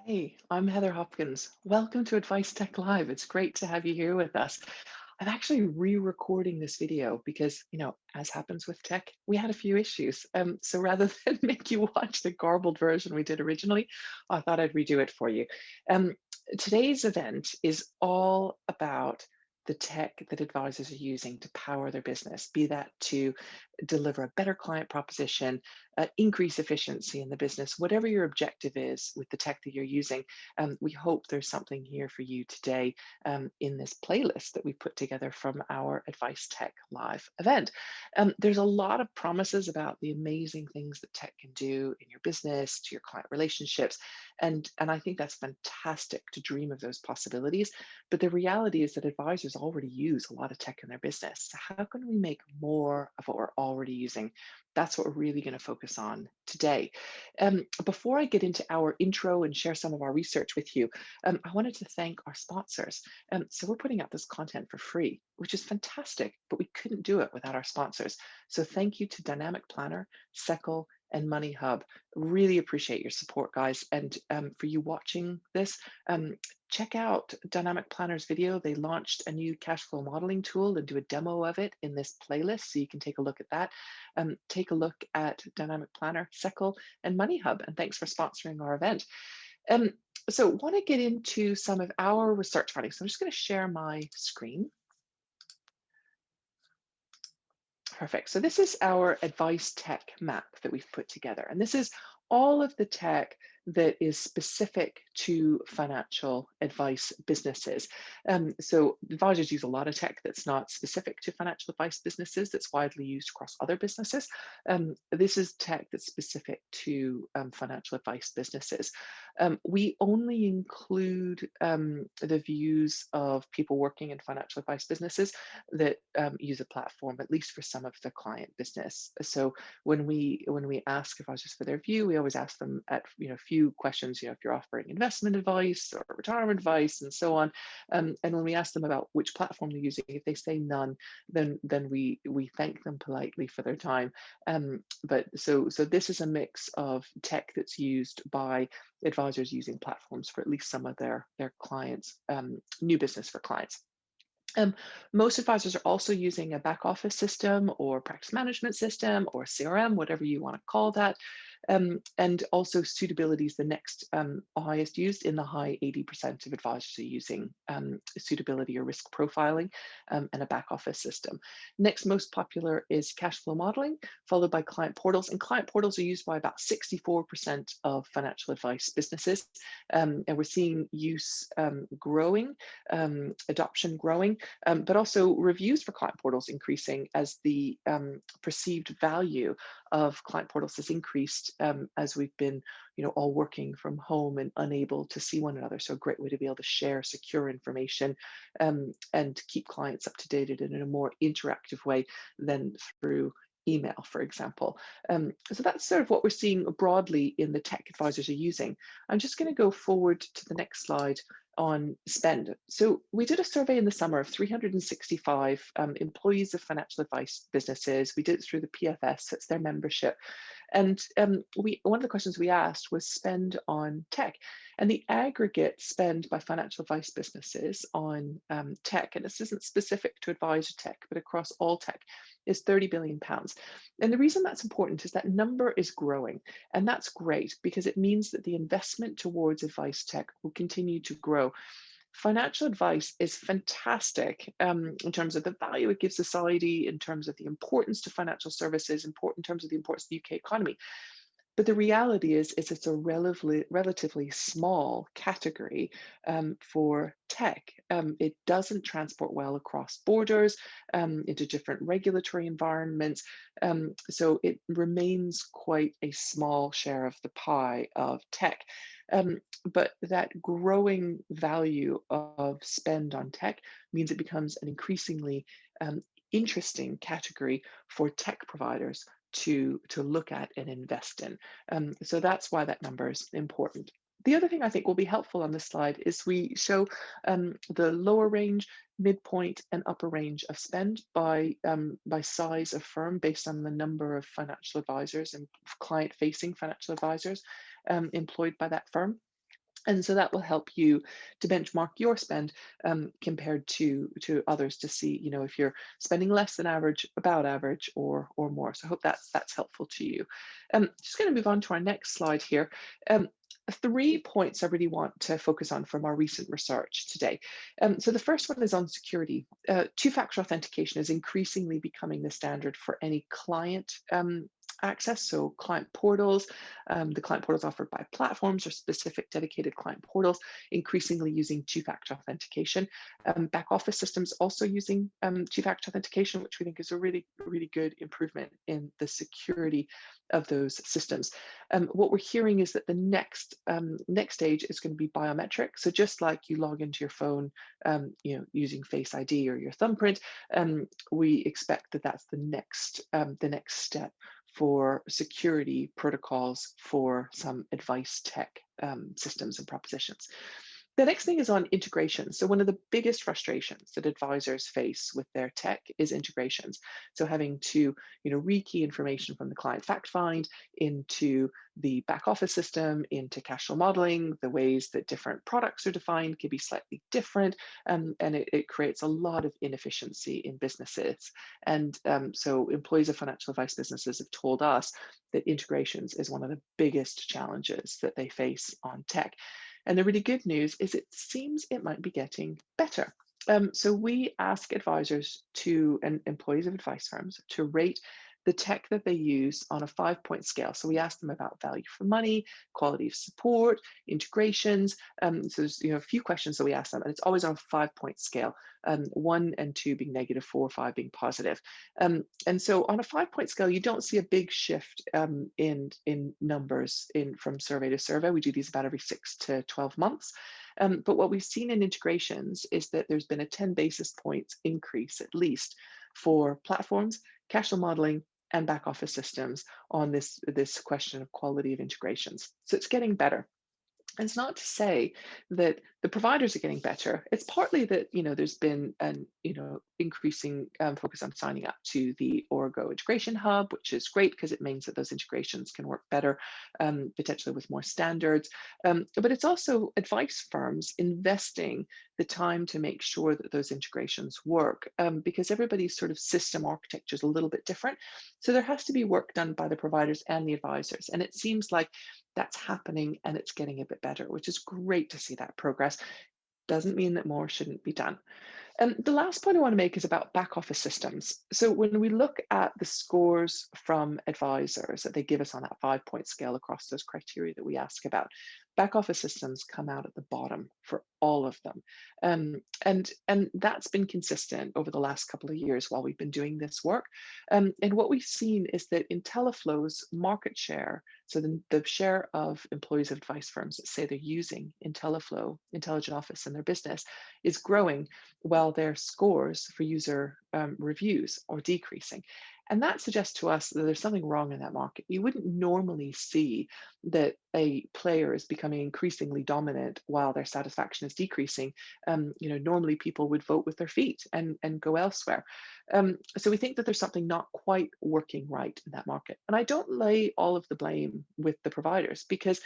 Hey, I'm Heather Hopkins. Welcome to Advice Tech Live. It's great to have you here with us. I'm actually re-recording this video because, as happens with tech, we had a few issues. So rather than make you watch the garbled version we did originally, I thought I'd redo it for you. Um, Today's event is all about the tech that advisors are using to power their business, be that to deliver a better client proposition, increase efficiency in the business, whatever your objective is with the tech that you're using. We hope there's something here for you today in this playlist that we put together from our Advice Tech Live event. There's a lot of promises about the amazing things that tech can do in your business, to your client relationships. And I think that's fantastic to dream of those possibilities. But the reality is that advisors already use a lot of tech in their business. So how can we make more of what we're already using? That's what we're really going to focus on today. Before I get into our intro and share some of our research with you, I wanted to thank our sponsors. So we're putting out this content for free, which is fantastic, but we couldn't do it without our sponsors. So thank you to Dynamic Planner, Seckle, and Money Hub. Really appreciate your support, guys. And for you watching this, check out Dynamic Planner's video. They launched a new cash flow modeling tool and do a demo of it in this playlist, so you can take a look at that. Take a look at Dynamic Planner, Seckle, and Money Hub. And thanks for sponsoring our event. Um, so want to get into some of our research findings. So I'm just going to share my screen. Perfect. So this is our advice tech map that we've put together. And this is all of the tech that is specific to financial advice businesses. So advisors use a lot of tech that's not specific to financial advice businesses, that's widely used across other businesses. This is tech that's specific to financial advice businesses. We only include the views of people working in financial advice businesses that use a platform, at least for some of the client business. So when we ask advisors for their view, we always ask them at few questions. If you're offering investment advice or retirement advice and so on, and when we ask them about which platform they're using, if they say none, then we thank them politely for their time. But so this is a mix of tech that's used by advisors using platforms for at least some of their clients, new business for clients. Most advisors are also using a back office system or practice management system or CRM, whatever you want to call that. And also suitability is the next highest used. In the high 80% of advisors are using suitability or risk profiling and a back office system. Next most popular is cash flow modeling, followed by client portals. And client portals are used by about 64% of financial advice businesses. And we're seeing use growing, adoption growing, but also reviews for client portals increasing as the perceived value of client portals has increased as we've been, all working from home and unable to see one another. So a great way to be able to share secure information and keep clients up to date in a more interactive way than through email, for example. So that's sort of what we're seeing broadly in the tech advisors are using. I'm just going to go forward to the next slide on spend. So we did a survey in the summer of 365 employees of financial advice businesses. We did it through the PFS, that's their membership. And one of the questions we asked was spend on tech. And the aggregate spend by financial advice businesses on tech, and this isn't specific to advisor tech, but across all tech, is 30 billion pounds. And the reason that's important is that number is growing. And that's great because it means that the investment towards advice tech will continue to grow. Financial advice is fantastic in terms of the value it gives society, in terms of the importance to financial services, important in terms of the importance of the UK economy. But the reality is it's a relatively small category for tech. It doesn't transport well across borders into different regulatory environments. So it remains quite a small share of the pie of tech. But that growing value of spend on tech means it becomes an increasingly interesting category for tech providers to look at and invest in. So that's why that number is important. The other thing I think will be helpful on this slide is we show the lower range, midpoint, and upper range of spend by size of firm based on the number of financial advisors and client-facing financial advisors employed by that firm. And so that will help you to benchmark your spend compared to others to see, if you're spending less than average, about average, or more. So I hope that's helpful to you. Just going to move on to our next slide here. Um, 3 points I really want to focus on from our recent research today. So the first one is on security. Two-factor authentication is increasingly becoming the standard for any client access. So client portals, the client portals offered by platforms or specific dedicated client portals, increasingly using two-factor authentication. Back office systems also using two-factor authentication, which we think is a really, really good improvement in the security of those systems. What we're hearing is that the next stage is going to be biometric. So just like you log into your phone, using Face ID or your thumbprint, we expect that that's the next step for security protocols for some advice tech systems and propositions. The next thing is on integration. So one of the biggest frustrations that advisors face with their tech is integrations. So having to, rekey information from the client fact find into the back office system, into cash flow modeling, the ways that different products are defined can be slightly different, and it creates a lot of inefficiency in businesses. And so employees of financial advice businesses have told us that integrations is one of the biggest challenges that they face on tech. And the really good news is it seems it might be getting better. So we ask advisors and employees of advice firms to rate the tech that they use on a 5-point scale. So we ask them about value for money, quality of support, integrations. So there's a few questions that we ask them, and it's always on a 5-point scale. 1 and 2 being negative, 4 or 5 being positive. And so on a 5-point scale, you don't see a big shift in numbers from survey to survey. We do these about every 6 to 12 months. But what we've seen in integrations is that there's been a 10 basis points increase, at least, for platforms, cash flow modeling, and back office systems on this question of quality of integrations. So it's getting better. And it's not to say that the providers are getting better. It's partly that there's been an increasing focus on signing up to the Origo Integration Hub, which is great because it means that those integrations can work better, potentially with more standards. But it's also advice firms investing the time to make sure that those integrations work, because everybody's sort of system architecture is a little bit different. So there has to be work done by the providers and the advisors, and it seems like that's happening and it's getting a bit better, which is great to see that progress. Doesn't mean that more shouldn't be done. And the last point I want to make is about back office systems. So when we look at the scores from advisors that they give us on that 5-point scale across those criteria that we ask about, back office systems come out at the bottom for all of them. And that's been consistent over the last couple of years while we've been doing this work. And what we've seen is that IntelliFlow's market share, so the share of employees of advice firms that say they're using IntelliFlow, Intelligent Office in their business, is growing while their scores for user reviews are decreasing. And that suggests to us that there's something wrong in that market. You wouldn't normally see that a player is becoming increasingly dominant while their satisfaction is decreasing. Normally people would vote with their feet and go elsewhere. So we think that there's something not quite working right in that market. And I don't lay all of the blame with the providers, because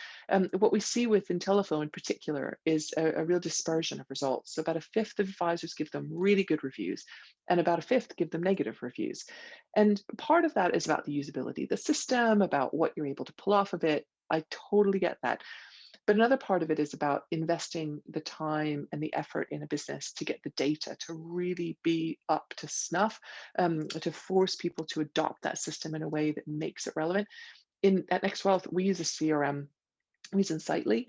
what we see with IntelliFlow in particular is a real dispersion of results. So about a fifth of advisors give them really good reviews, and about a fifth give them negative reviews. And part of that is about the usability of the system, about what you're able to pull off of it. I totally get that. But another part of it is about investing the time and the effort in a business to get the data to really be up to snuff, to force people to adopt that system in a way that makes it relevant. At NextWealth, we use a CRM, we use Insightly,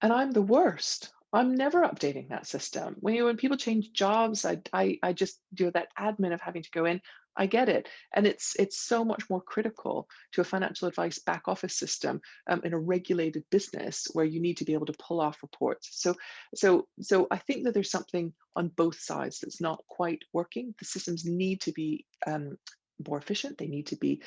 and I'm the worst. I'm never updating that system. When people change jobs, I just do that admin of having to go in. I get it, and it's so much more critical to a financial advice back office system in a regulated business where you need to be able to pull off reports. So I think that there's something on both sides that's not quite working. The systems need to be more efficient. They need to be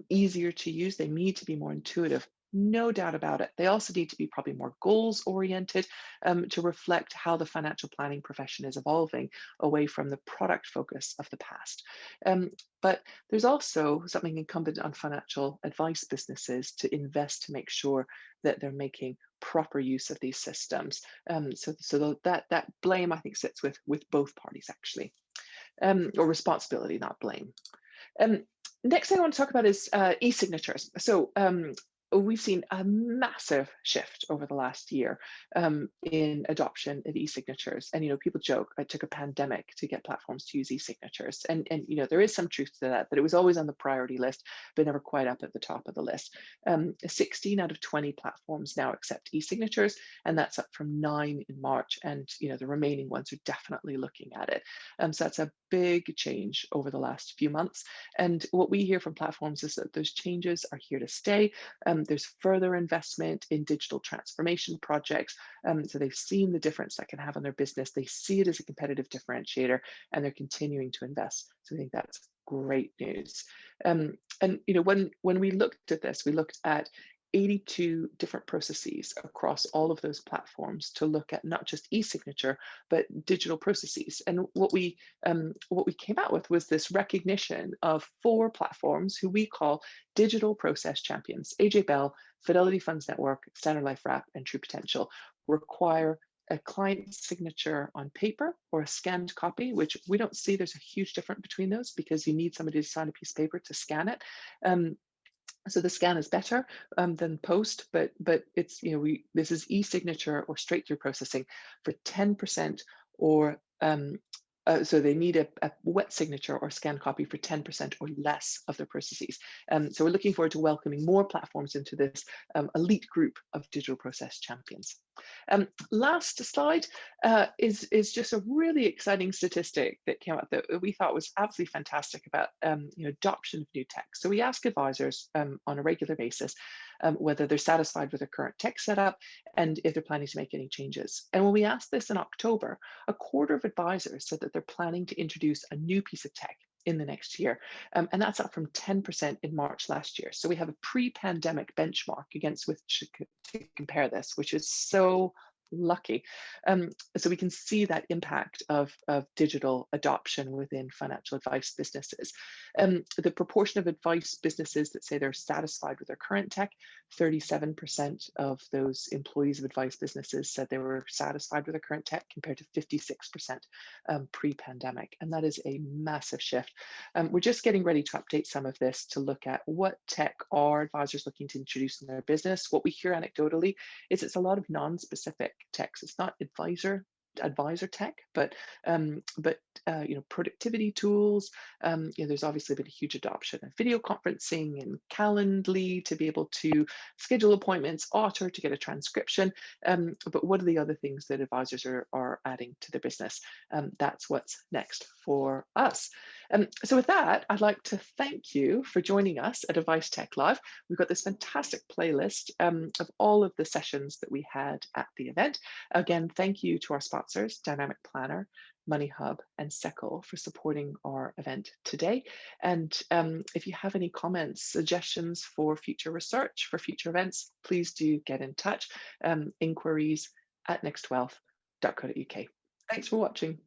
easier to use. They need to be more intuitive. No doubt about it. They also need to be probably more goals oriented to reflect how the financial planning profession is evolving away from the product focus of the past. But there's also something incumbent on financial advice businesses to invest to make sure that they're making proper use of these systems. So that blame, I think, sits with both parties actually, or responsibility, not blame. Um, Next thing I want to talk about is e-signatures. So we've seen a massive shift over the last year in adoption of e-signatures. And people joke it took a pandemic to get platforms to use e-signatures. And there is some truth to that it was always on the priority list, but never quite up at the top of the list. 16 out of 20 platforms now accept e-signatures, and that's up from 9 in March. And the remaining ones are definitely looking at it. So that's a big change over the last few months. And what we hear from platforms is that those changes are here to stay. There's further investment in digital transformation projects. So they've seen the difference that can have on their business. They see it as a competitive differentiator, and they're continuing to invest. So I think that's great news. And when we looked at this, we looked at 82 different processes across all of those platforms to look at not just e-signature, but digital processes. And what we came out with was this recognition of 4 platforms who we call digital process champions: AJ Bell, Fidelity Funds Network, Standard Life Wrap, and True Potential require a client signature on paper or a scanned copy, which we don't see there's a huge difference between those because you need somebody to sign a piece of paper to scan it. So the scan is better than post, but it's this is e-signature or straight through processing for 10% or so they need a wet signature or scanned copy for 10% or less of their processes. So we're looking forward to welcoming more platforms into this elite group of digital process champions. Last slide is just a really exciting statistic that came out that we thought was absolutely fantastic about adoption of new tech. So we ask advisors on a regular basis whether they're satisfied with their current tech setup and if they're planning to make any changes. And when we asked this in October, a quarter of advisors said that they're planning to introduce a new piece of tech in the next year. And that's up from 10% in March last year. So we have a pre-pandemic benchmark against which to compare this, which is so lucky. So we can see that impact of digital adoption within financial advice businesses. The proportion of advice businesses that say they're satisfied with their current tech, 37% of those employees of advice businesses said they were satisfied with their current tech compared to 56% pre-pandemic. And that is a massive shift. We're just getting ready to update some of this to look at what tech are advisors looking to introduce in their business. What we hear anecdotally is it's a lot of non-specific techs. It's not advisor tech, but productivity tools. There's obviously been a huge adoption of video conferencing and Calendly to be able to schedule appointments, Otter to get a transcription. But what are the other things that advisors are adding to their business? That's what's next for us. So with that, I'd like to thank you for joining us at Advice Tech Live. We've got this fantastic playlist of all of the sessions that we had at the event. Again, thank you to our sponsors, Dynamic Planner, Money Hub, and Seckle for supporting our event today. And if you have any comments, suggestions for future research, for future events, please do get in touch. Inquiries at nextwealth.co.uk. Thanks for watching.